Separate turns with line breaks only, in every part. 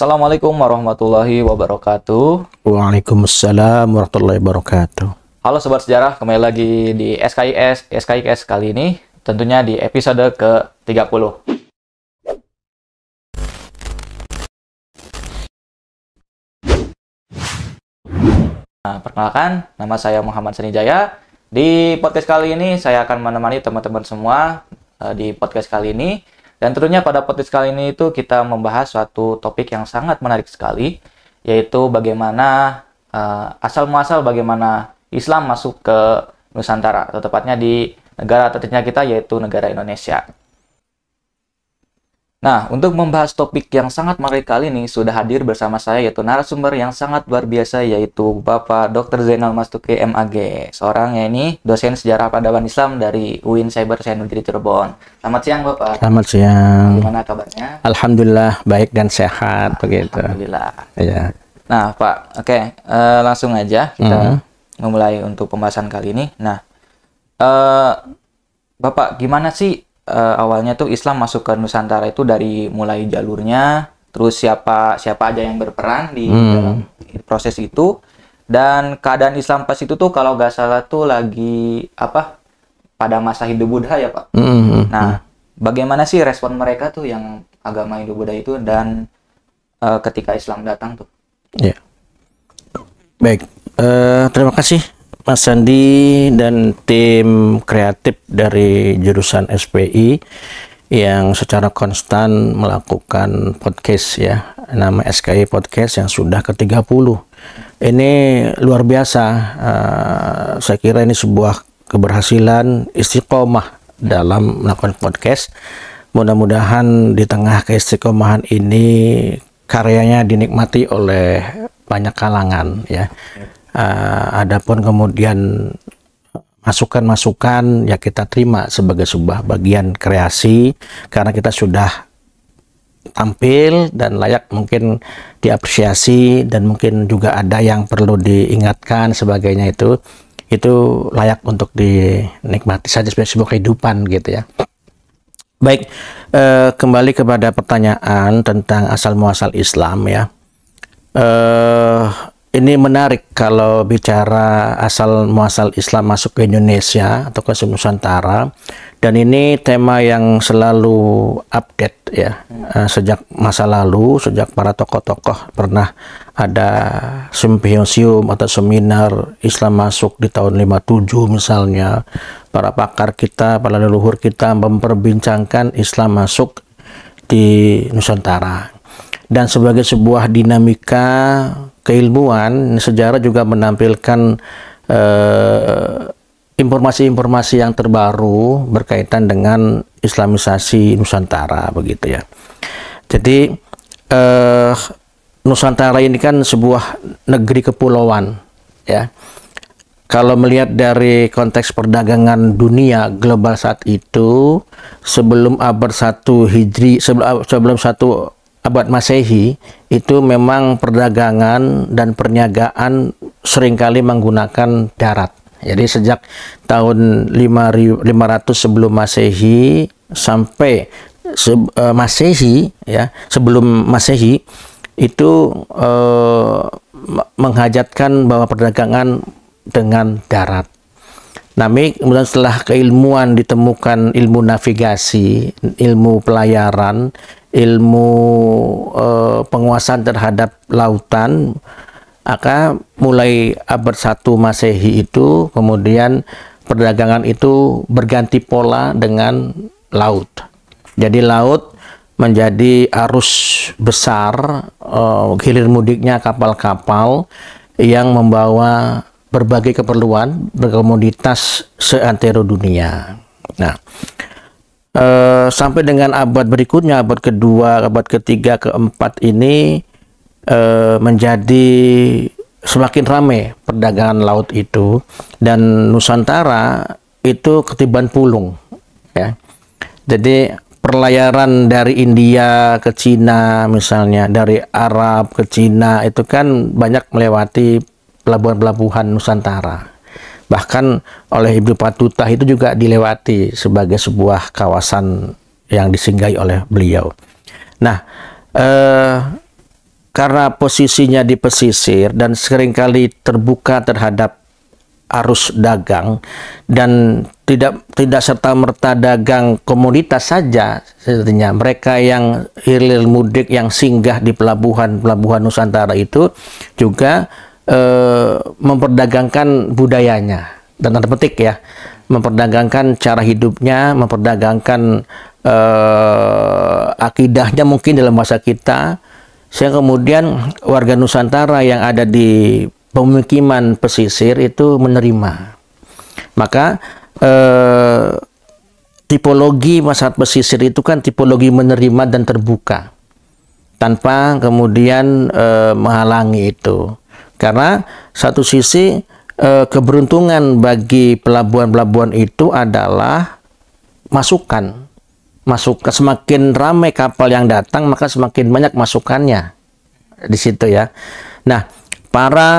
Assalamualaikum warahmatullahi wabarakatuh.
Waalaikumsalam warahmatullahi wabarakatuh.
Halo Sobat Sejarah, kembali lagi di SKIS kali ini, tentunya di episode ke-30. Nah, perkenalkan, nama saya Muhammad Sanijaya. Di podcast kali ini, saya akan menemani teman-teman semua di podcast kali ini. Dan tentunya pada podcast kali ini itu kita membahas suatu topik yang sangat menarik sekali, yaitu bagaimana asal-muasal bagaimana Islam masuk ke Nusantara, atau tepatnya di negara tercinta kita, yaitu negara Indonesia. Nah, untuk membahas topik yang sangat menarik kali ini, sudah hadir bersama saya, yaitu narasumber yang sangat luar biasa, yaitu Bapak Dr. Zainal Mastuki, MAG, seorang dosen sejarah peradaban Islam dari UIN Cyber Science Negeri Cirebon. Selamat siang, Bapak.
Selamat siang.
Gimana kabarnya?
Alhamdulillah, baik dan sehat, begitu.
Alhamdulillah.
Ya.
Nah, Pak, oke, langsung aja kita memulai untuk pembahasan kali ini. Nah, Bapak, gimana sih awalnya tuh Islam masuk ke Nusantara itu dari mulai jalurnya, terus siapa aja yang berperan di dalam proses itu, dan keadaan Islam pas itu tuh kalau nggak salah tuh lagi pada masa Hindu-Buddha ya, Pak. Nah, bagaimana sih respon mereka tuh yang agama Hindu-Buddha itu dan ketika Islam datang tuh?
Ya. Baik, terima kasih Mas Sandi dan tim kreatif dari jurusan SPI yang secara konstan melakukan podcast ya, nama SKI Podcast yang sudah ke-30. Ini luar biasa, saya kira ini sebuah keberhasilan istiqomah dalam melakukan podcast. Mudah-mudahan di tengah keistiqomahan ini karyanya dinikmati oleh banyak kalangan ya. Adapun kemudian masukan-masukan ya kita terima sebagai sebuah bagian kreasi karena kita sudah tampil dan layak mungkin diapresiasi, dan mungkin juga ada yang perlu diingatkan sebagainya, itu layak untuk dinikmati saja sebagai sebuah kehidupan gitu ya. Baik, kembali kepada pertanyaan tentang asal muasal Islam ya. Ini menarik kalau bicara asal muasal Islam masuk ke Indonesia atau ke Nusantara, dan ini tema yang selalu update ya. Sejak masa lalu, sejak para tokoh-tokoh pernah ada simposium atau seminar Islam masuk di tahun 57 misalnya, para pakar kita, para leluhur kita memperbincangkan Islam masuk di Nusantara. Dan sebagai sebuah dinamika keilmuan, sejarah juga menampilkan informasi-informasi yang terbaru berkaitan dengan Islamisasi Nusantara begitu ya. Jadi Nusantara ini kan sebuah negeri kepulauan ya. Kalau melihat dari konteks perdagangan dunia global saat itu, sebelum abad 1 Hijri, sebelum 1 abad Masehi, itu memang perdagangan dan perniagaan seringkali menggunakan darat. Jadi sejak tahun 500 sebelum Masehi sampai Masehi ya, sebelum Masehi itu menghajatkan bahwa perdagangan dengan darat. Namun kemudian setelah keilmuan ditemukan, ilmu navigasi, ilmu pelayaran, ilmu penguasaan terhadap lautan, maka mulai abad 1 Masehi itu kemudian perdagangan itu berganti pola dengan laut. Jadi laut menjadi arus besar, hilir mudiknya kapal-kapal yang membawa berbagai keperluan berkomoditas seantero dunia. Nah, sampai dengan abad berikutnya, abad kedua, abad ketiga, keempat ini menjadi semakin ramai perdagangan laut itu, dan Nusantara itu ketiban pulung ya. Jadi perlayaran dari India ke Cina misalnya, dari Arab ke Cina, itu kan banyak melewati pelabuhan-pelabuhan Nusantara. Bahkan oleh Ibnu Battuta itu juga dilewati sebagai sebuah kawasan yang disinggahi oleh beliau. Nah, karena posisinya di pesisir dan seringkali terbuka terhadap arus dagang dan tidak serta-merta dagang komoditas saja, sebenarnya mereka yang hilir mudik yang singgah di pelabuhan Nusantara itu juga memperdagangkan budayanya, dan tanda petik ya, memperdagangkan cara hidupnya, memperdagangkan akidahnya mungkin dalam bahasa kita, sehingga kemudian warga Nusantara yang ada di pemukiman pesisir itu menerima. Maka tipologi masyarakat pesisir itu kan tipologi menerima dan terbuka, tanpa kemudian menghalangi itu. Karena satu sisi keberuntungan bagi pelabuhan-pelabuhan itu adalah masukan. Semakin ramai kapal yang datang, maka semakin banyak masukannya di situ ya. Nah, para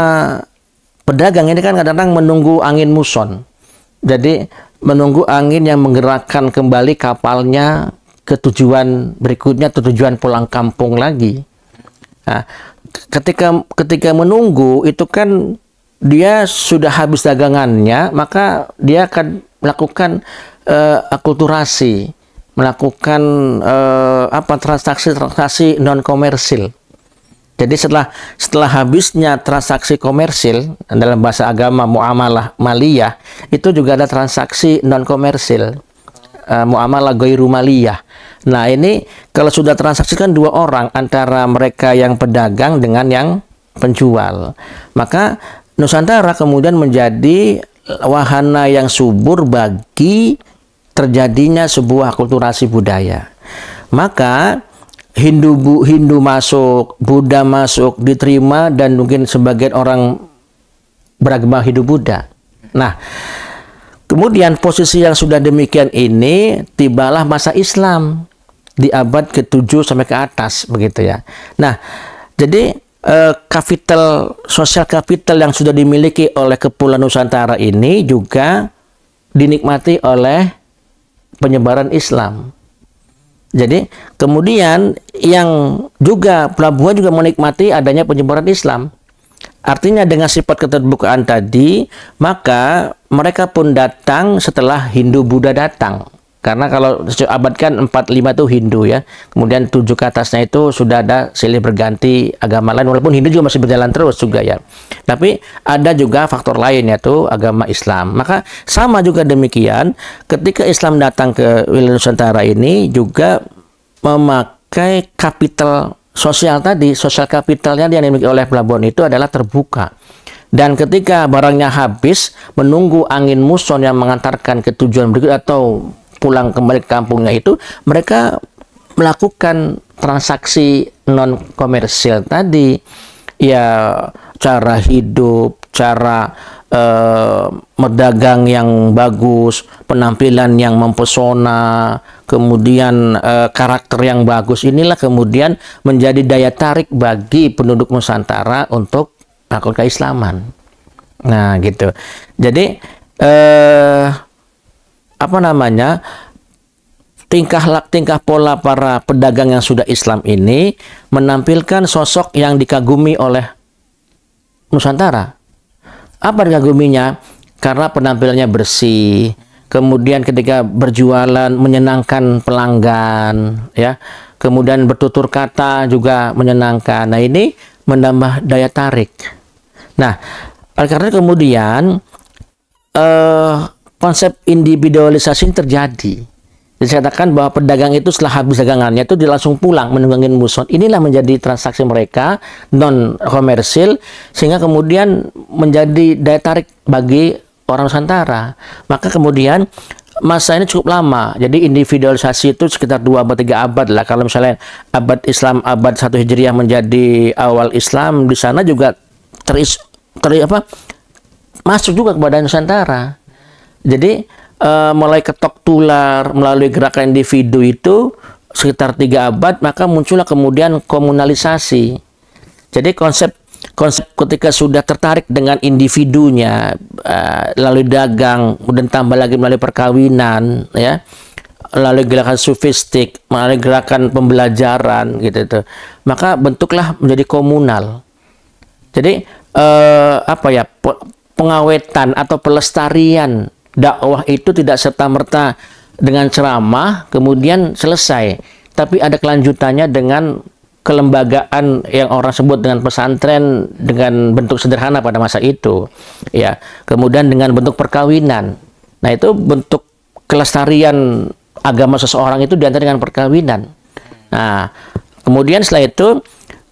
pedagang ini kan kadang-kadang menunggu angin muson. Jadi menunggu angin yang menggerakkan kembali kapalnya ke tujuan berikutnya, ke tujuan pulang kampung lagi. Nah, ketika menunggu itu kan dia sudah habis dagangannya, maka dia akan melakukan akulturasi, melakukan transaksi non komersil. Jadi setelah habisnya transaksi komersil, dalam bahasa agama muamalah maliyah, itu juga ada transaksi non komersil, muamalah ghairu maliyah. Nah, ini kalau sudah transaksi kan dua orang, antara mereka yang pedagang dengan yang penjual, maka Nusantara kemudian menjadi wahana yang subur bagi terjadinya sebuah akulturasi budaya. Maka Hindu masuk, Buddha masuk, diterima, dan mungkin sebagian orang beragama Hindu Buddha. Nah, kemudian posisi yang sudah demikian ini, tibalah masa Islam di abad ke-7 sampai ke atas, begitu ya. Nah, jadi sosial kapital yang sudah dimiliki oleh Kepulauan Nusantara ini juga dinikmati oleh penyebaran Islam. Jadi kemudian yang juga pelabuhan juga menikmati adanya penyebaran Islam. Artinya dengan sifat keterbukaan tadi, maka mereka pun datang setelah Hindu Buddha datang. Karena kalau abad kan 45 itu Hindu ya. Kemudian 7 ke atasnya itu sudah ada silih berganti agama lain. Walaupun Hindu juga masih berjalan terus juga ya. Tapi ada juga faktor lain, yaitu agama Islam. Maka sama juga demikian, ketika Islam datang ke wilayah Nusantara ini juga memakai kapital sosial tadi. Sosial kapitalnya yang dimiliki oleh pelabuhan itu adalah terbuka. Dan ketika barangnya habis, menunggu angin muson yang mengantarkan ke tujuan berikut atau pulang kembali ke kampungnya itu, mereka melakukan transaksi non komersil tadi ya, cara hidup, cara berdagang yang bagus, penampilan yang mempesona, kemudian karakter yang bagus. Inilah kemudian menjadi daya tarik bagi penduduk Nusantara untuk melakukan keislaman. Nah, gitu. Jadi tingkah pola para pedagang yang sudah Islam ini menampilkan sosok yang dikagumi oleh Nusantara. Apa dikaguminya? Karena penampilannya bersih, kemudian ketika berjualan menyenangkan pelanggan, ya, kemudian bertutur kata juga menyenangkan. Nah, ini menambah daya tarik. Nah, karena kemudian konsep individualisasi terjadi. Dikatakan bahwa pedagang itu setelah habis dagangannya itu dia langsung pulang menunggangin muson. Inilah menjadi transaksi mereka non komersil, sehingga kemudian menjadi daya tarik bagi orang Nusantara. Maka kemudian masa ini cukup lama. Jadi individualisasi itu sekitar 2 atau 3 abad lah. Kalau misalnya abad Islam abad 1 Hijriah menjadi awal Islam, di sana juga masuk juga kepada Nusantara. Jadi mulai ketok tular melalui gerakan individu itu sekitar 3 abad, maka muncullah kemudian komunalisasi. Jadi konsep ketika sudah tertarik dengan individunya, lalu dagang, kemudian tambah lagi melalui perkawinan, ya, melalui gerakan sufistik, melalui gerakan pembelajaran gitu tuh. Maka bentuklah menjadi komunal. Jadi apa ya, pengawetan atau pelestarian dakwah itu tidak serta-merta dengan ceramah kemudian selesai, tapi ada kelanjutannya dengan kelembagaan yang orang sebut dengan pesantren dengan bentuk sederhana pada masa itu, ya. Kemudian dengan bentuk perkawinan. Nah, itu bentuk kelestarian agama seseorang itu diantara dengan perkawinan. Nah, kemudian setelah itu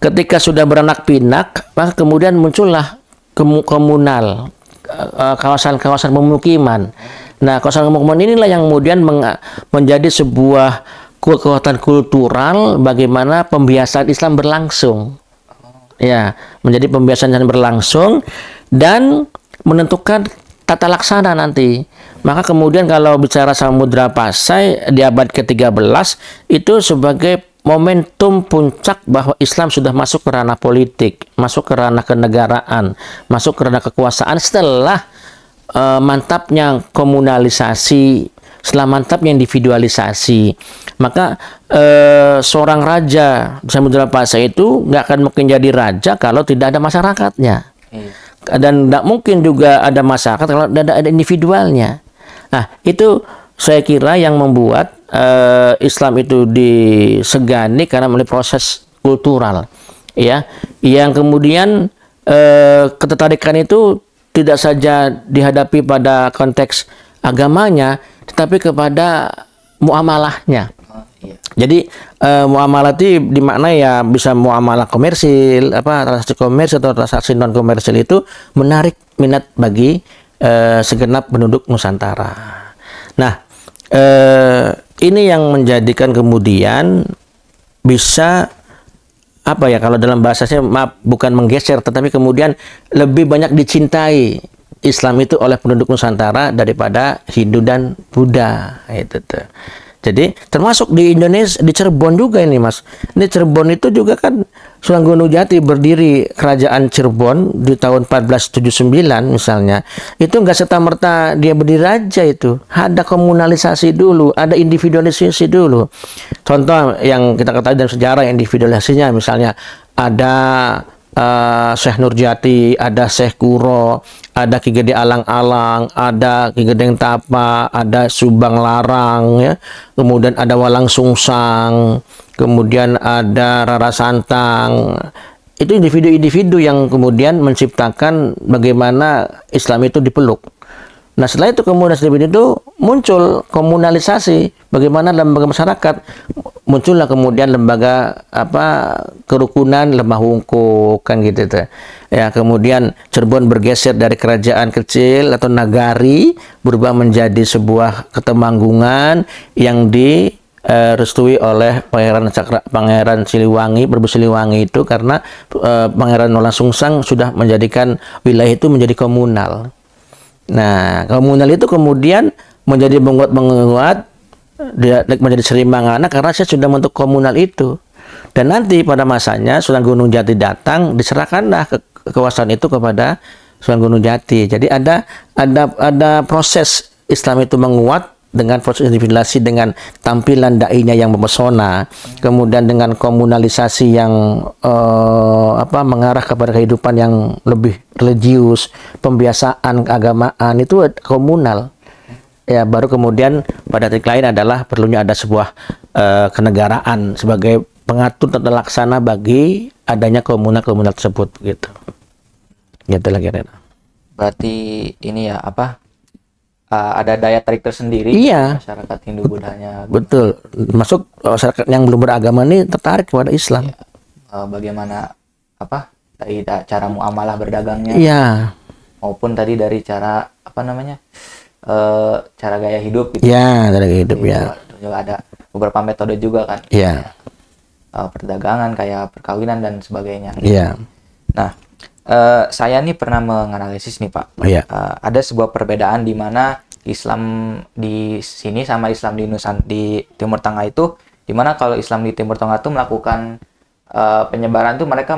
ketika sudah beranak pinak, maka kemudian muncullah komunal, kawasan-kawasan pemukiman. Nah, kawasan pemukiman inilah yang kemudian menjadi sebuah kekuatan kultural bagaimana pembiasaan Islam berlangsung. Ya, menjadi pembiasaan yang berlangsung dan menentukan tata laksana nanti. Maka kemudian kalau bicara Samudra Pasai di abad ke-13 itu sebagai momentum puncak bahwa Islam sudah masuk ke ranah politik, masuk ke ranah kenegaraan, masuk ke ranah kekuasaan setelah mantapnya komunalisasi, setelah mantapnya individualisasi. Maka seorang raja di Samudra Pasai itu nggak akan mungkin jadi raja kalau tidak ada masyarakatnya. Dan tidak mungkin juga ada masyarakat kalau tidak ada individualnya. Nah, itu saya kira yang membuat Islam itu disegani karena melalui proses kultural, ya, yang kemudian ketertarikan itu tidak saja dihadapi pada konteks agamanya, tetapi kepada muamalahnya. Jadi muamalah itu dimaknai ya bisa muamalah komersil, transaksi komersil atau transaksi non komersil itu menarik minat bagi segenap penduduk Nusantara. Nah, ini yang menjadikan kemudian bisa apa ya, kalau dalam bahasanya maaf bukan menggeser tetapi kemudian lebih banyak dicintai Islam itu oleh penduduk Nusantara daripada Hindu dan Buddha itu tuh. Jadi termasuk di Indonesia, di Cirebon juga ini Mas. Ini Cirebon itu juga kan Sunan Gunung Jati berdiri kerajaan Cirebon di tahun 1479 misalnya. Itu nggak serta-merta dia berdiri raja itu. Ada komunalisasi dulu, ada individualisasi dulu. Contoh yang kita ketahui dalam sejarah individualisasinya misalnya ada Syekh Nurjati, ada Syekh Kuro, ada Ki Gede Alang-Alang, ada Ki Gedeng Tapa, ada Subang Larang, ya. Kemudian ada Walang Sungsang, kemudian ada Rara Santang. Itu individu-individu yang kemudian menciptakan bagaimana Islam itu dipeluk. Nah, setelah itu kemudian itu muncul komunalisasi, bagaimana lembaga masyarakat, muncullah kemudian lembaga kerukunan Lemah Wungkuk kan gitu tuh. Ya, kemudian Cirebon bergeser dari kerajaan kecil atau nagari berubah menjadi sebuah ketemanggungan yang direstui oleh Pangeran Siliwangi, Prabu Siliwangi itu karena Pangeran Walang Sungsang sudah menjadikan wilayah itu menjadi komunal. Nah, komunal itu kemudian menjadi menguat dia menjadi Serimangana karena saya sudah membentuk komunal itu. Dan nanti pada masanya Sunan Gunung Jati datang, diserahkanlah kekuasaan itu kepada Sunan Gunung Jati. Jadi ada proses Islam itu menguat dengan proses individuasi, dengan tampilan dai-nya yang mempesona, kemudian dengan komunalisasi yang mengarah kepada kehidupan yang lebih religius, pembiasaan keagamaan itu komunal. Ya, baru kemudian pada titik lain adalah perlunya ada sebuah kenegaraan sebagai pengatur tata laksana bagi adanya komunal-komunal tersebut gitu. Gitu lagi Rena.
Berarti ini ya ada daya tarik tersendiri masyarakat Hindu Buddhanya.
Betul. Masuk masyarakat yang belum beragama ini tertarik kepada Islam.
Ya. Bagaimana dari cara muamalah berdagangnya.
Iya.
Maupun tadi dari cara cara gaya hidup gitu.
Ya, cara gaya hidup ya.
Juga ada beberapa metode juga kan.
Iya.
Perdagangan kayak perkawinan dan sebagainya.
Iya.
Nah, saya nih pernah menganalisis nih Pak.
Iya.
Ada sebuah perbedaan di mana Islam di sini sama Islam di Timur Tengah itu, di mana kalau Islam di Timur Tengah itu melakukan penyebaran itu mereka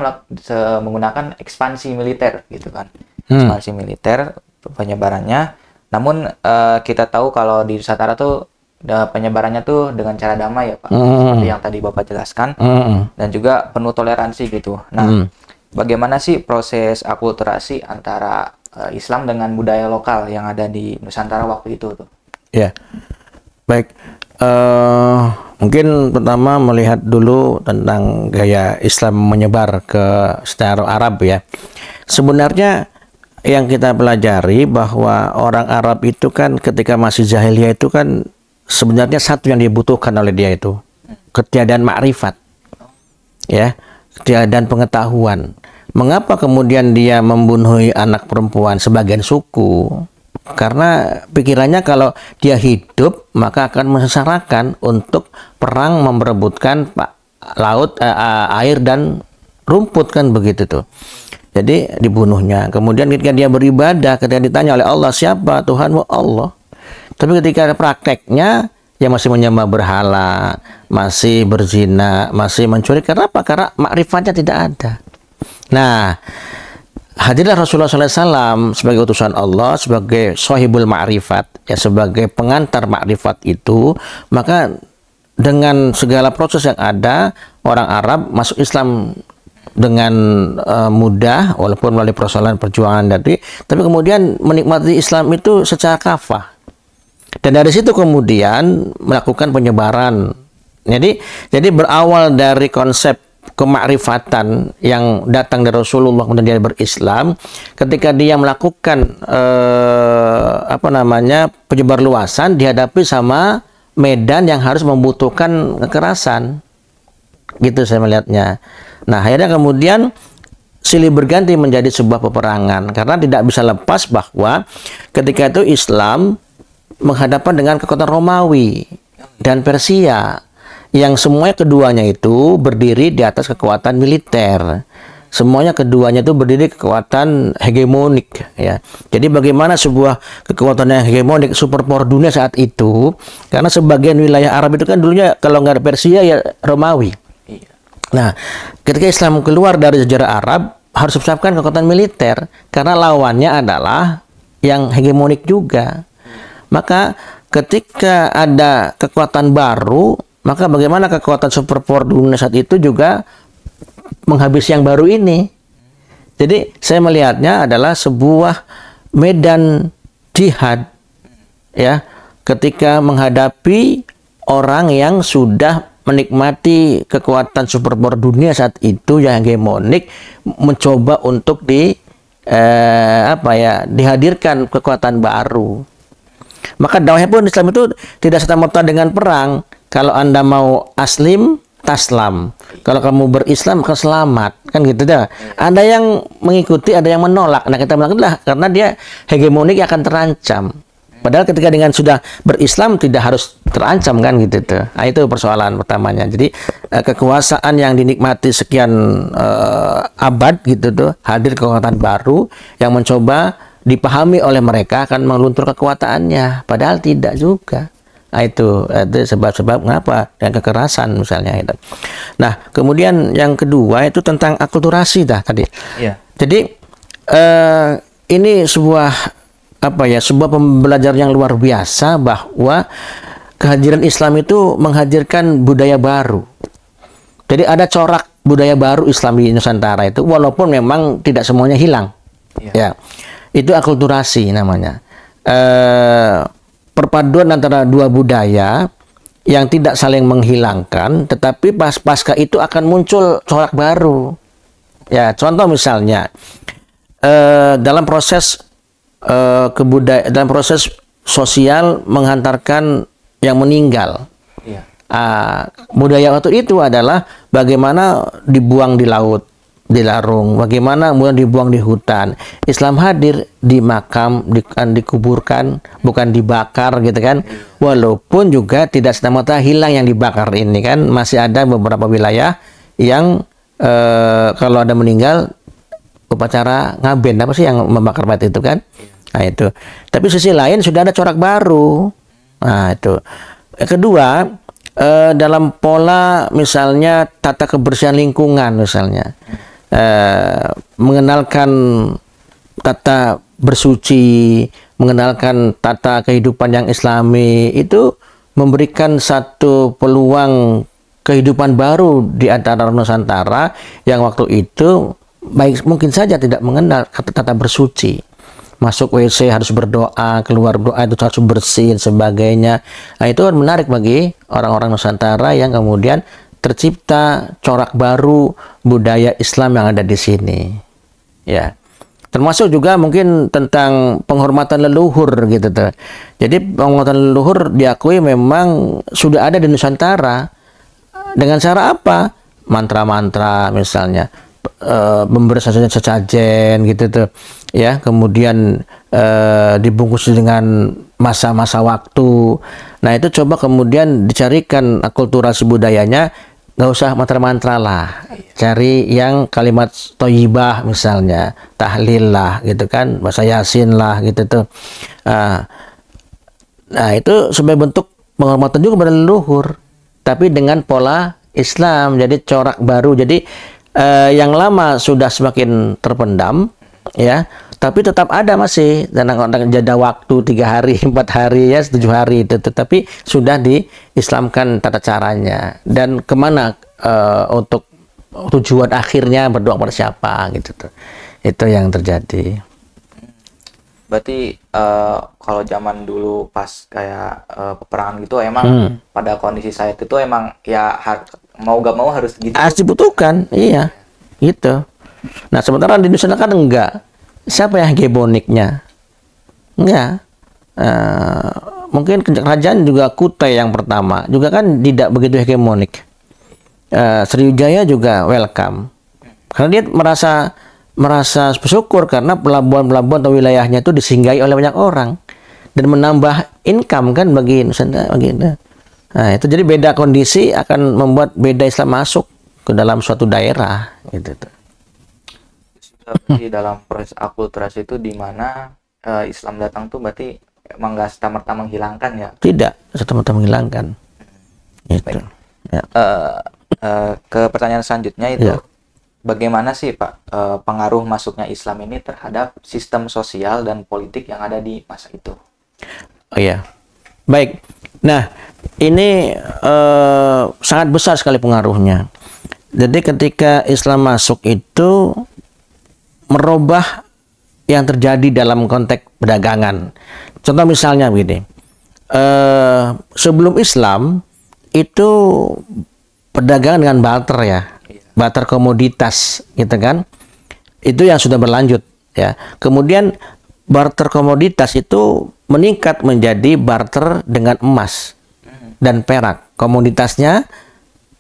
menggunakan ekspansi militer gitu kan. Ekspansi militer penyebarannya. Namun kita tahu kalau di Nusantara tuh penyebarannya tuh dengan cara damai ya Pak, seperti yang tadi Bapak jelaskan, dan juga penuh toleransi gitu. Nah, bagaimana sih proses akulturasi antara Islam dengan budaya lokal yang ada di Nusantara waktu itu tuh?
Ya, baik. Mungkin pertama melihat dulu tentang gaya Islam menyebar ke secara Arab ya. Sebenarnya yang kita pelajari bahwa orang Arab itu kan ketika masih jahiliyah itu kan sebenarnya satu yang dibutuhkan oleh dia itu ketiadaan makrifat, ya, ketiadaan pengetahuan. Mengapa kemudian dia membunuh anak perempuan sebagian suku? Karena pikirannya kalau dia hidup maka akan mensesarakan untuk perang memperebutkan laut, air dan rumput kan begitu tuh. Jadi dibunuhnya. Kemudian ketika dia beribadah, ketika ditanya oleh Allah, siapa Tuhanmu? Allah. Tapi ketika ada prakteknya, ya masih menyembah berhala, masih berzina, masih mencuri. Karena apa? Karena makrifatnya tidak ada. Nah, hadirlah Rasulullah SAW sebagai utusan Allah, sebagai sahibul ma'rifat, ya, sebagai pengantar makrifat itu. Maka dengan segala proses yang ada, orang Arab masuk Islam dengan mudah, walaupun melalui perjuangan tadi, tapi kemudian menikmati Islam itu secara kafah. Dan dari situ kemudian melakukan penyebaran. Jadi berawal dari konsep kemakrifatan yang datang dari Rasulullah kemudian dia berislam, ketika dia melakukan penyebar luasan dihadapi sama medan yang harus membutuhkan kekerasan. Gitu saya melihatnya. Nah, akhirnya kemudian silih berganti menjadi sebuah peperangan karena tidak bisa lepas bahwa ketika itu Islam menghadapkan dengan kekuatan Romawi dan Persia yang semuanya keduanya itu berdiri di atas kekuatan militer. Semuanya keduanya itu berdiri kekuatan hegemonik ya. Jadi bagaimana sebuah kekuatan yang hegemonik superpower dunia saat itu, karena sebagian wilayah Arab itu kan dulunya kalau nggak ada Persia ya Romawi. Nah, ketika Islam keluar dari sejarah Arab harus mempersiapkan kekuatan militer karena lawannya adalah yang hegemonik juga. Maka ketika ada kekuatan baru, maka bagaimana kekuatan superpower dunia saat itu juga menghabisi yang baru ini. Jadi saya melihatnya adalah sebuah medan jihad ya, ketika menghadapi orang yang sudah menikmati kekuatan superpower dunia saat itu yang hegemonik, mencoba untuk dihadirkan kekuatan baru. Maka dakwahnya pun Islam itu tidak serta-merta dengan perang. Kalau Anda mau aslim, taslam. Kalau kamu berislam, maka selamat. Kan gitu dah. Ada yang mengikuti, ada yang menolak. Nah, kita menolak karena dia hegemonik akan terancam. Padahal ketika dengan sudah berislam tidak harus terancam kan gitu tuh. Nah, itu persoalan pertamanya. Jadi kekuasaan yang dinikmati sekian abad gitu tuh, hadir kekuatan baru yang mencoba dipahami oleh mereka akan meluntur kekuatannya. Padahal tidak juga. Nah, itu sebab-sebab mengapa dan kekerasan misalnya itu. Nah, kemudian yang kedua itu tentang akulturasi tadi.
Iya.
Jadi ini sebuah sebuah pembelajaran yang luar biasa bahwa kehadiran Islam itu menghadirkan budaya baru. Jadi ada corak budaya baru Islam di Nusantara itu, walaupun memang tidak semuanya hilang. Ya, itu akulturasi namanya. Perpaduan antara dua budaya yang tidak saling menghilangkan, tetapi pasca itu akan muncul corak baru. Ya, contoh misalnya dalam proses dalam proses sosial menghantarkan yang meninggal. Budaya waktu itu adalah bagaimana dibuang di laut, dilarung, bagaimana kemudian dibuang di hutan. Islam hadir di makam, dikuburkan, bukan dibakar gitu kan. Walaupun juga tidak serta-merta hilang yang dibakar ini kan, masih ada beberapa wilayah yang kalau ada meninggal upacara ngaben apa sih yang membakar mayat itu kan. Nah itu. Tapi sisi lain sudah ada corak baru. Nah itu. Kedua, dalam pola misalnya tata kebersihan lingkungan misalnya, mengenalkan tata bersuci, mengenalkan tata kehidupan yang Islami itu memberikan satu peluang kehidupan baru di antara orang Nusantara yang waktu itu baik mungkin saja tidak mengenal kata bersuci. Masuk WC harus berdoa, keluar doa itu harus bersih dan sebagainya. Nah, itu kan menarik bagi orang-orang Nusantara yang kemudian tercipta corak baru budaya Islam yang ada di sini. Ya. Termasuk juga mungkin tentang penghormatan leluhur gitu tuh. Jadi penghormatan leluhur diakui memang sudah ada di Nusantara. Dengan cara apa? Mantra-mantra misalnya, memberi sesajen gitu tuh, ya. Kemudian dibungkus dengan masa-masa waktu. Nah itu coba kemudian dicarikan akulturasi budayanya, nggak usah mantra-mantra lah, cari yang kalimat thayyibah misalnya, tahlil lah gitu kan, bahasa yasin lah gitu tuh. Nah itu sebagai bentuk penghormatan juga pada leluhur, tapi dengan pola Islam, jadi corak baru. Jadi yang lama sudah semakin terpendam, ya, tapi tetap ada masih dan jeda waktu 3 hari, 4 hari, ya 7 hari itu, tetapi sudah diislamkan tata caranya dan kemana untuk tujuan akhirnya berdoa pada siapa gitu tuh. Itu yang terjadi.
Berarti kalau zaman dulu pas kayak peperangan gitu emang pada kondisi saat itu emang ya mau gak mau harus gitu.
Harus dibutuhkan, iya, gitu. Nah sementara di Indonesia kan enggak. Siapa yang hegemoniknya? Enggak. Mungkin kerajaan juga Kutai yang pertama juga kan tidak begitu hegemonik. Sriwijaya juga welcome karena dia merasa bersyukur karena pelabuhan-pelabuhan atau wilayahnya itu disinggahi oleh banyak orang dan menambah income kan bagi Nusantara begitu. Nah, itu jadi beda kondisi akan membuat beda Islam masuk ke dalam suatu daerah gitu.
Di dalam proses akulturasi itu di mana Islam datang tuh berarti emang nggak serta-merta menghilangkan ya?
Tidak serta-merta menghilangkan. Itu. Ya.
Ke pertanyaan selanjutnya itu.
Ya.
Bagaimana sih Pak pengaruh masuknya Islam ini terhadap sistem sosial dan politik yang ada di masa itu?
Oh ya, baik. Nah, ini sangat besar sekali pengaruhnya. Jadi ketika Islam masuk itu merubah yang terjadi dalam konteks perdagangan. Contoh misalnya begini, sebelum Islam itu perdagangan dengan barter ya. Barter komoditas gitu kan, itu yang sudah berlanjut ya. Kemudian barter komoditas itu meningkat menjadi barter dengan emas dan perak. Komoditasnya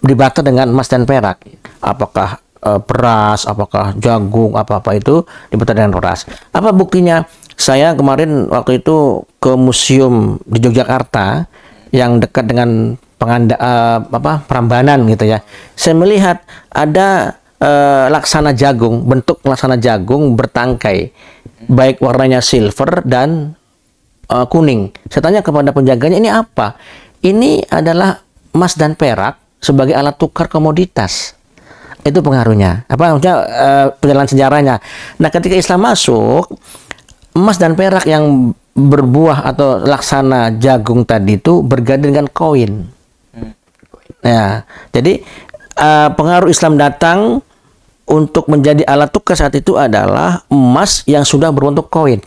dibarter dengan emas dan perak. Apakah beras, apakah jagung, apa-apa itu dibarter dengan beras. Apa buktinya? Saya kemarin waktu itu ke museum di Yogyakarta yang dekat dengan Prambanan gitu ya. Saya melihat ada laksana jagung, bentuk laksana jagung bertangkai, baik warnanya silver dan kuning. Saya tanya kepada penjaganya, ini apa? Ini adalah emas dan perak sebagai alat tukar komoditas. Itu pengaruhnya. Apa maksudnya perjalanan sejarahnya? Nah, ketika Islam masuk, emas dan perak yang berbuah atau laksana jagung tadi itu berganti dengan koin. Ya, jadi pengaruh Islam datang untuk menjadi alat tukar saat itu adalah emas yang sudah berbentuk koin.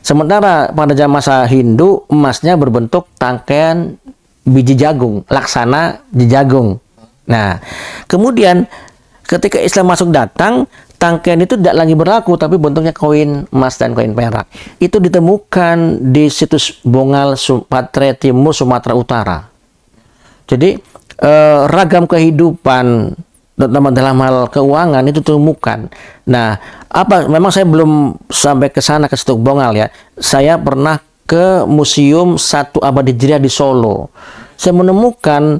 Sementara pada zaman masa Hindu emasnya berbentuk tangkaian biji jagung, laksana biji jagung. Nah, kemudian ketika Islam masuk datang, tangkaian itu tidak lagi berlaku tapi bentuknya koin emas dan koin perak. Itu ditemukan di situs Bongal, Patre Timur, Sumatera Utara. Jadi ragam kehidupan terutama dalam hal keuangan itu ditemukan. Nah, memang saya belum sampai ke sana ke situ Bongal ya. Saya pernah ke Museum 1 Abad Hijriah di Solo. Saya menemukan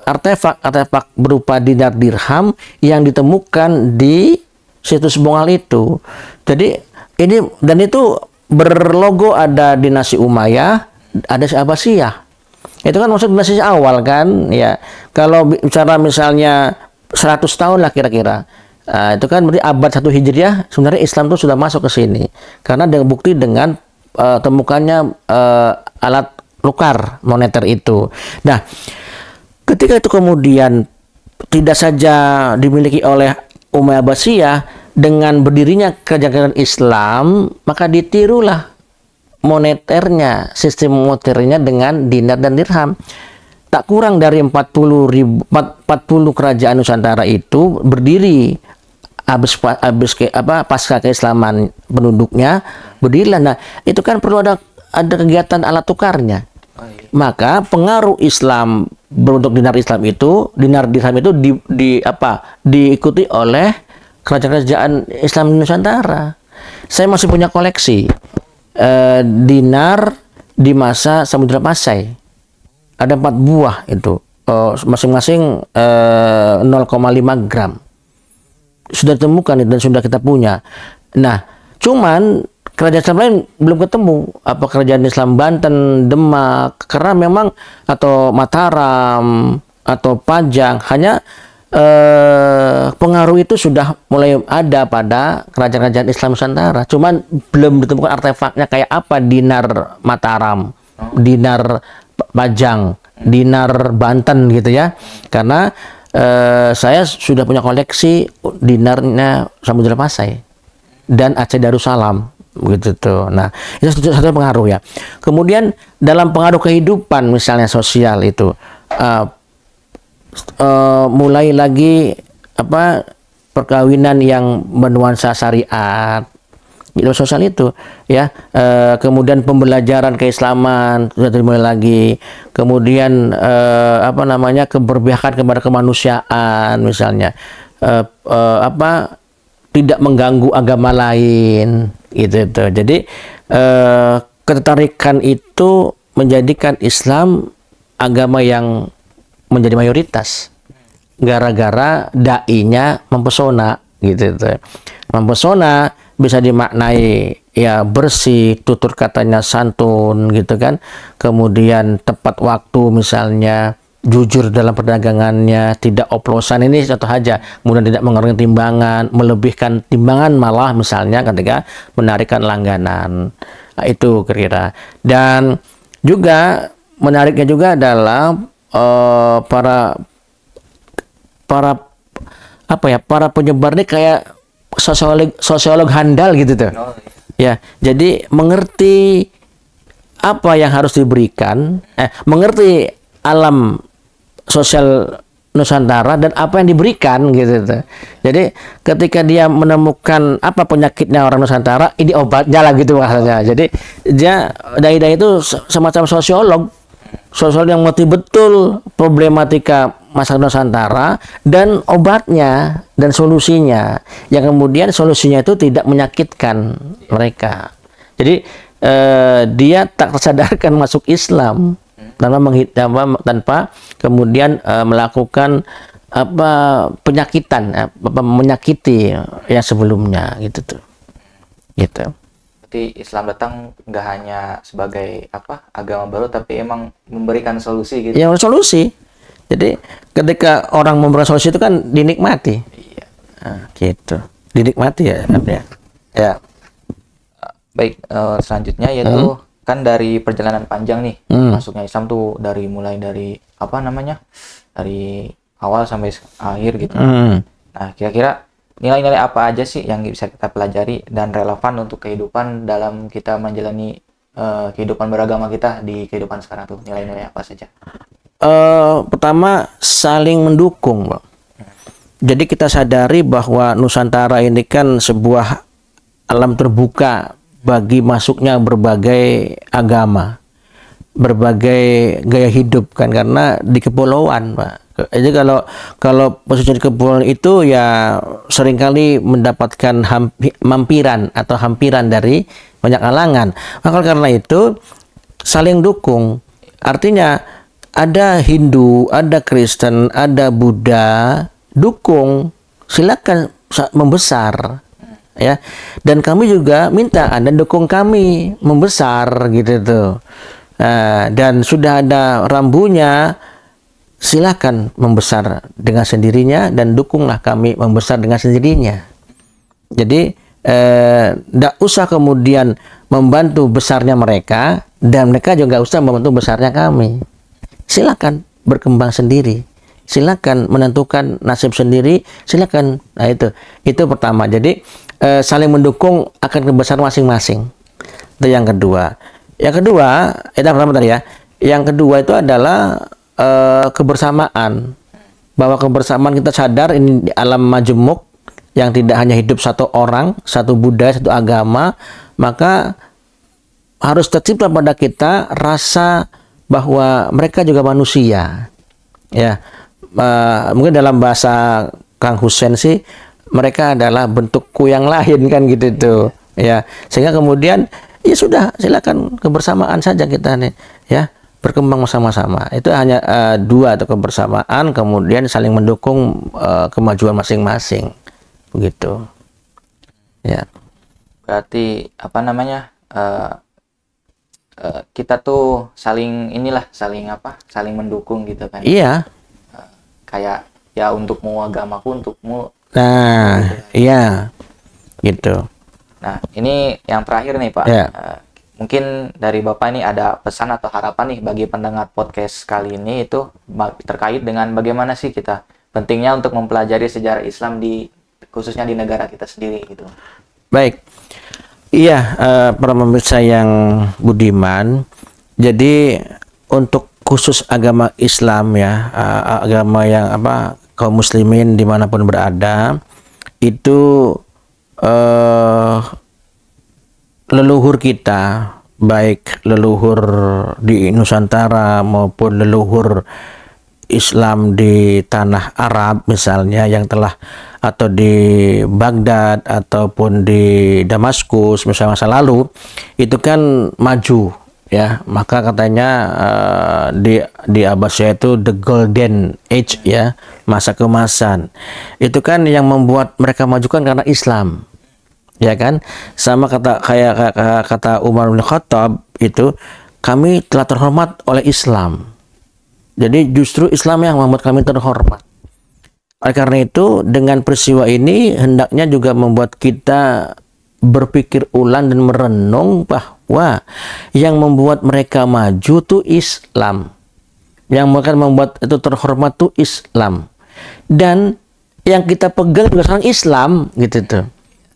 artefak berupa dinar dirham yang ditemukan di situs Bongal itu. Jadi itu berlogo ada dinasti Umayyah, ada Abbasiyah. Itu kan maksud dinasti awal kan ya. Kalau bicara misalnya 100 tahun lah kira-kira, itu kan berarti abad 1 Hijriah sebenarnya Islam itu sudah masuk ke sini karena ada bukti dengan temukannya alat tukar moneter itu. Nah, ketika itu kemudian tidak saja dimiliki oleh Umayyah Abbasiyah, dengan berdirinya kerajaan Islam, maka ditirulah moneternya, sistem moneternya dengan dinar dan dirham. Tak kurang dari 40 kerajaan Nusantara itu berdiri pasca keislaman penduduknya berdirilah. Nah, itu kan perlu ada kegiatan alat tukarnya. Maka pengaruh Islam berbentuk dinar Islam itu, dinar dirham itu diikuti oleh kerajaan-kerajaan Islam di Nusantara. Saya masih punya koleksi dinar di masa Samudra Pasai. Ada 4 buah itu, masing-masing 0,5 gram. Sudah ditemukan dan sudah kita punya. Nah, cuman kerajaan Islam lain belum ketemu. Apa kerajaan Islam Banten, Demak, karena memang atau Mataram atau Pajang, hanya pengaruh itu sudah mulai ada pada kerajaan-kerajaan Islam Nusantara. Cuman belum ditemukan artefaknya kayak apa dinar Mataram, dinar Pajang, dinar Banten gitu ya. Karena saya sudah punya koleksi dinarnya Samudra Pasai dan Aceh Darussalam begitu tuh. Nah, itu satu pengaruh ya. Kemudian dalam pengaruh kehidupan misalnya sosial itu mulai lagi perkawinan yang bernuansa syariat, hidup sosial itu ya. Kemudian pembelajaran keislaman sudah dimulai lagi. Kemudian keberpihakan kepada kemanusiaan misalnya, tidak mengganggu agama lain gitu. Jadi ketertarikan itu menjadikan Islam agama yang menjadi mayoritas gara-gara dai-nya mempesona gitu. Mempesona bisa dimaknai ya bersih, tutur katanya santun gitu kan. Kemudian tepat waktu misalnya, jujur dalam perdagangannya, tidak oplosan, ini contoh aja. Kemudian tidak mengurangi timbangan, melebihkan timbangan malah misalnya ketika menarikkan langganan. Nah, itu kira-kira. Dan juga menariknya juga adalah para penyebar ini kayak sosiolog handal gitu tuh. Ya, jadi mengerti apa yang harus diberikan, mengerti alam sosial Nusantara dan apa yang diberikan gitu tuh. Jadi ketika dia menemukan apa penyakitnya orang Nusantara, ini obatnya lah gitu maksudnya. Jadi dia dai-dai itu semacam sosiolog yang mengerti betul problematika masyarakat Nusantara dan obatnya dan solusinya, yang kemudian solusinya itu tidak menyakitkan mereka. Jadi dia tak tersadarkan masuk Islam tanpa kemudian melakukan penyakitan, menyakiti yang sebelumnya gitu tuh. Gitu.
Berarti Islam datang nggak hanya sebagai agama baru, tapi emang memberikan solusi gitu.
Ya, solusi. Jadi ketika orang memberikan solusi itu kan dinikmati.
Iya.
Nah, gitu. Dinikmati ya. Ya.
Baik, selanjutnya yaitu kan dari perjalanan panjang nih masuknya Islam tuh mulai dari dari awal sampai akhir gitu. Nah, kira-kira nilai-nilai apa aja sih yang bisa kita pelajari dan relevan untuk kehidupan dalam kita menjalani kehidupan beragama kita di kehidupan sekarang tuh? Nilai-nilai apa saja?
Pertama, saling mendukung, Bang. Jadi kita sadari bahwa Nusantara ini kan sebuah alam terbuka bagi masuknya berbagai agama, berbagai gaya hidup kan, karena di kepulauan, Pak. Jadi kalau posisi di kepulauan itu ya seringkali mendapatkan hampiran dari banyak kalangan. Maka karena itu saling dukung. Artinya ada Hindu, ada Kristen, ada Buddha, dukung, silakan membesar. Ya, dan kami juga minta Anda dukung kami membesar gitu tuh. Dan sudah ada rambunya, silakan membesar dengan sendirinya dan dukunglah kami membesar dengan sendirinya. Jadi tidak usah kemudian membantu besarnya mereka, dan mereka juga nggak usah membantu besarnya kami. Silakan berkembang sendiri, silakan menentukan nasib sendiri, silakan. Nah itu pertama. Jadi saling mendukung akan kebesaran masing-masing. Itu yang kedua. Yang kedua, itu pertama tadi ya. Yang kedua itu adalah kebersamaan. Bahwa kebersamaan kita sadar ini di alam majemuk yang tidak hanya hidup satu orang, satu budaya, satu agama, maka harus tercipta pada kita rasa bahwa mereka juga manusia. Ya, mungkin dalam bahasa Kang Hussein sih, mereka adalah bentukku yang lain kan gitu tuh. Ya, sehingga kemudian ya sudah, silakan kebersamaan saja kita nih, ya. Berkembang sama-sama. Itu hanya dua, atau kebersamaan, kemudian saling mendukung kemajuan masing-masing, begitu. Ya.
Berarti apa namanya? Kita tuh saling saling mendukung gitu kan?
Iya.
Kayak ya untukmu agamaku, untukmu.
Nah, gitu. Iya, gitu.
Nah, ini yang terakhir nih Pak.
Ya.
Mungkin dari Bapak ini ada pesan atau harapan nih bagi pendengar podcast kali ini itu terkait dengan bagaimana sih kita pentingnya untuk mempelajari sejarah Islam khususnya di negara kita sendiri gitu.
Baik. Iya, para pemirsa yang budiman. Jadi untuk khusus agama Islam ya, agama yang kaum muslimin dimanapun berada, itu leluhur kita, baik leluhur di Nusantara maupun leluhur Islam di tanah Arab misalnya yang telah, atau di Baghdad ataupun di Damaskus misalnya masa lalu, itu kan maju ya. Maka katanya di Abbasiyah itu the golden age ya, masa keemasan. Itu kan yang membuat mereka majukan karena Islam. Ya kan, sama kata Umar bin Khattab itu, kami telah terhormat oleh Islam. Jadi justru Islam yang membuat kami terhormat. Oleh karena itu, dengan peristiwa ini hendaknya juga membuat kita berpikir ulang dan merenung bahwa yang membuat mereka maju itu Islam, yang akan membuat itu terhormat itu Islam, dan yang kita pegang juga sekarang Islam gitu tuh.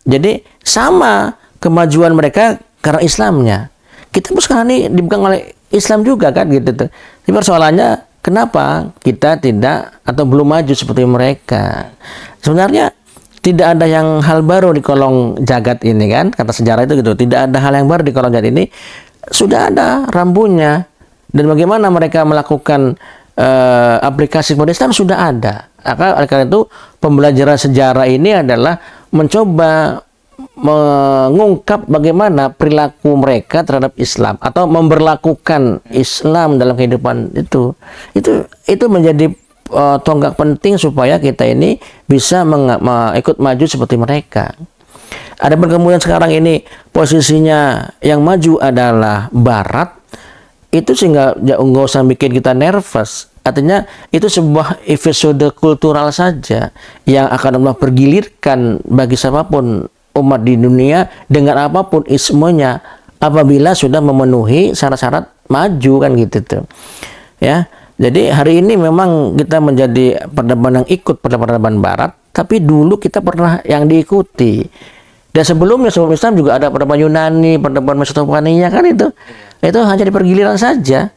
Jadi sama kemajuan mereka karena Islamnya. Kita pun sekarang ini dipegang oleh Islam juga kan gitu tuh. Tapi persoalannya kenapa kita tidak atau belum maju seperti mereka? Sebenarnya tidak ada yang hal baru di kolong jagat ini kan, kata sejarah itu gitu. Tidak ada hal yang baru di kolong jagat ini. Sudah ada rambunya. Dan bagaimana mereka melakukan aplikasi kepada Islam sudah ada. Oleh karena itu pembelajaran sejarah ini adalah mencoba mengungkap bagaimana perilaku mereka terhadap Islam atau memberlakukan Islam dalam kehidupan itu menjadi tonggak penting supaya kita ini bisa ikut maju seperti mereka. Ada kemudian sekarang ini posisinya yang maju adalah Barat, itu sehingga nggak usah bikin kita nervous. Artinya itu sebuah episode kultural saja yang akan Allah pergilirkan bagi siapapun umat di dunia dengan apapun ismenya apabila sudah memenuhi syarat-syarat maju kan gitu tuh. Ya. Jadi hari ini memang kita menjadi peradaban yang ikut peradaban Barat, tapi dulu kita pernah yang diikuti. Dan sebelum Islam juga ada peradaban Yunani, peradaban Mesopotamia kan itu. Itu hanya di pergiliran saja.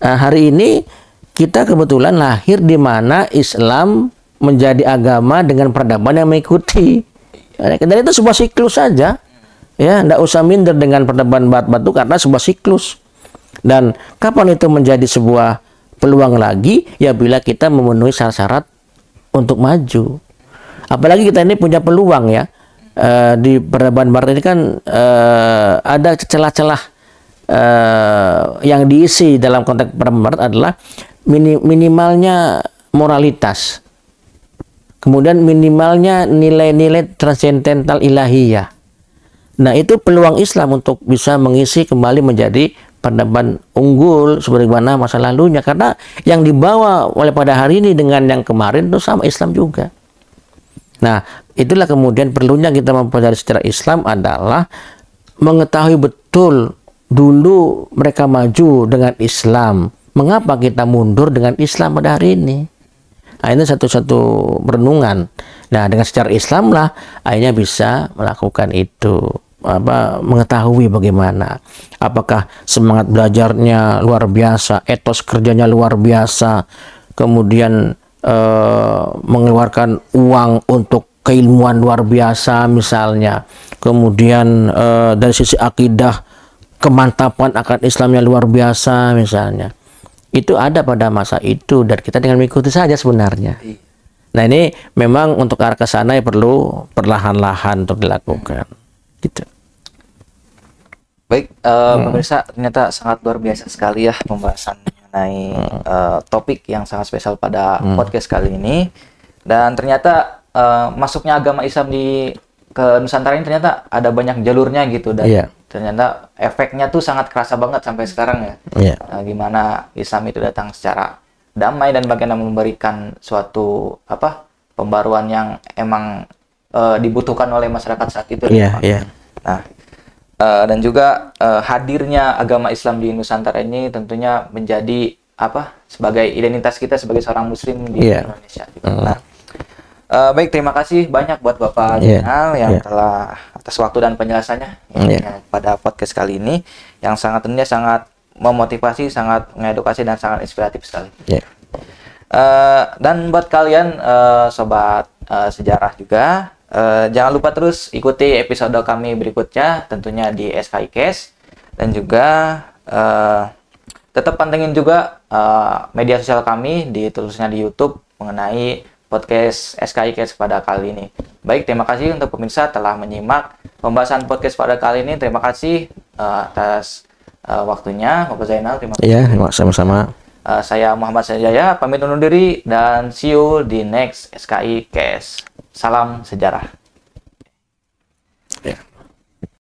Nah, hari ini kita kebetulan lahir di mana Islam menjadi agama dengan peradaban yang mengikuti. Dan itu sebuah siklus saja. Ya, tidak usah minder dengan peradaban batu karena sebuah siklus. Dan kapan itu menjadi sebuah peluang lagi? Ya bila kita memenuhi syarat-syarat untuk maju. Apalagi kita ini punya peluang ya. Di peradaban barat ini kan ada celah-celah yang diisi dalam konteks peradaban barat adalah minimalnya moralitas, kemudian minimalnya nilai-nilai transendental ilahiyah. Nah itu peluang Islam untuk bisa mengisi kembali menjadi peradaban unggul sebagaimana masa lalunya, karena yang dibawa oleh pada hari ini dengan yang kemarin itu sama Islam juga. Nah itulah kemudian perlunya kita mempelajari sejarah Islam adalah mengetahui betul dulu mereka maju dengan Islam, mengapa kita mundur dengan Islam pada hari ini? Nah, ini satu-satu renungan. Nah, dengan secara Islam lah akhirnya bisa melakukan itu, mengetahui bagaimana, apakah semangat belajarnya luar biasa, etos kerjanya luar biasa, kemudian mengeluarkan uang untuk keilmuan luar biasa misalnya, kemudian dari sisi akidah kemantapan akan Islamnya luar biasa misalnya, itu ada pada masa itu dan kita dengan mengikuti saja sebenarnya. Nah, ini memang untuk arah ke sana ya perlu perlahan-lahan untuk dilakukan gitu.
Baik, pemirsa, ternyata sangat luar biasa sekali ya pembahasan mengenai topik yang sangat spesial pada podcast kali ini. Dan ternyata masuknya agama Islam ke Nusantara ini ternyata ada banyak jalurnya gitu, dan ternyata efeknya tuh sangat kerasa banget sampai sekarang ya. Gimana Islam itu datang secara damai dan bagaimana memberikan suatu pembaruan yang emang dibutuhkan oleh masyarakat saat itu. Nah, dan juga hadirnya agama Islam di Nusantara ini tentunya menjadi sebagai identitas kita sebagai seorang Muslim di Indonesia. Gitu. Nah, baik, terima kasih banyak buat Bapak Zainal yang telah atas waktu dan penjelasannya pada podcast kali ini, yang tentunya sangat memotivasi, sangat mengedukasi dan sangat inspiratif sekali. Dan buat kalian sobat sejarah juga, jangan lupa terus ikuti episode kami berikutnya tentunya di SKI Case, dan juga tetap pantengin juga media sosial kami terusnya di YouTube mengenai podcast SKI Case pada kali ini. Baik, terima kasih untuk pemirsa telah menyimak pembahasan podcast pada kali ini. Terima kasih atas waktunya Bapak Zainal. Terima kasih.
Iya, sama-sama.
Saya Muhammad Sanjaya pamit undur diri dan see you di next SKI Case. Salam sejarah.